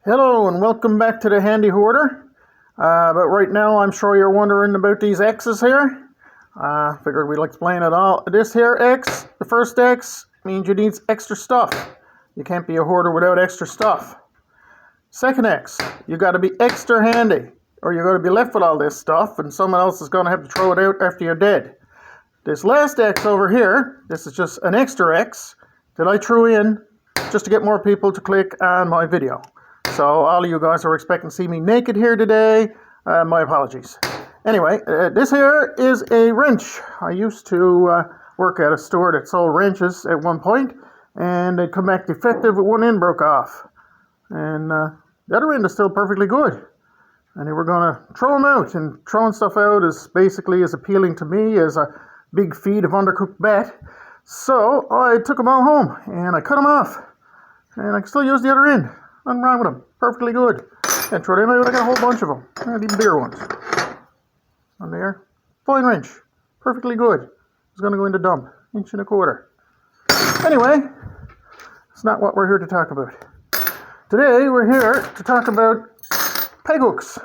Hello and welcome back to the Handy Hoarder. But right now I'm sure you're wondering about these X's here. Figured we'd explain it all. This here X, the first X, means you need extra stuff. You can't be a hoarder without extra stuff. Second X, you got to be extra handy, or you're going to be left with all this stuff and someone else is going to have to throw it out after you're dead. This last X over here, this is just an extra X that I threw in just to get more people to click on my video. So all of you guys are expecting to see me naked here today. My apologies. Anyway, this here is a wrench. I used to work at a store that sold wrenches at one point, and they'd come back defective with one end broke off. And the other end is still perfectly good. And they were going to throw them out, and throwing stuff out is basically as appealing to me as a big feed of undercooked bat. So I took them all home, and I cut them off. And I can still use the other end. Nothing wrong with them. Perfectly good. And throw them out. I got a whole bunch of them. And even bigger ones. On there. Fine wrench. Perfectly good. It's going to go in the dump. 1.25 inches. Anyway, it's not what we're here to talk about. Today we're here to talk about peg hooks.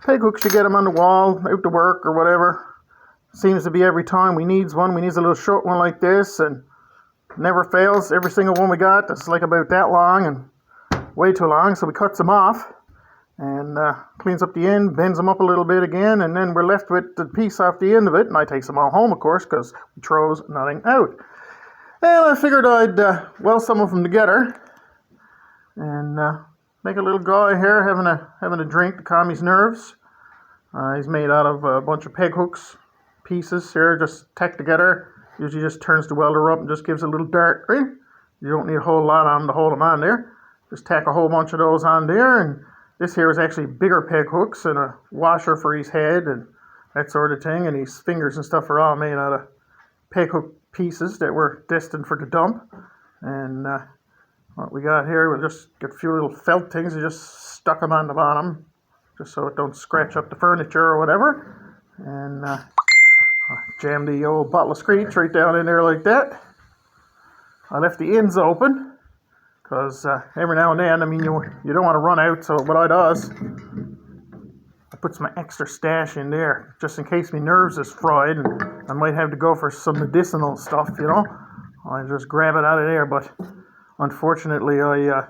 Peg hooks, you get them on the wall, out to work or whatever. Seems to be every time we needs one. We needs a little short one like this, and never fails. Every single one we got that's like about that long and way too long, so we cuts them off and cleans up the end, bends them up a little bit again, and then we're left with the piece off the end of it, and I takes them all home, of course, because we throws nothing out. And I figured I'd weld some of them together and make a little guy here having a drink to calm his nerves. He's made out of a bunch of peg hooks pieces here, just tacked together. Usually just turns the welder up and just gives a little dart. Right? You don't need a whole lot on them to hold them on there. Just tack a whole bunch of those on there. And this here is actually bigger peg hooks and a washer for his head and that sort of thing. And his fingers and stuff are all made out of peg hook pieces that were destined for the dump. And what we got here, we'll just get a few little felt things and just stuck them on the bottom just so it don't scratch up the furniture or whatever. And jam the old bottle of Screech right down in there like that. I left the ends open because every now and then, I mean, you don't want to run out, so what I does, I puts my extra stash in there just in case my nerves is fried and I might have to go for some medicinal stuff, you know. I just grab it out of there, but unfortunately I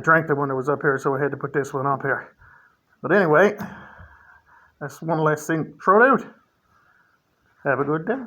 drank the one that was up here, so I had to put this one up here. But anyway, that's one less thing thrown out. Have a good day.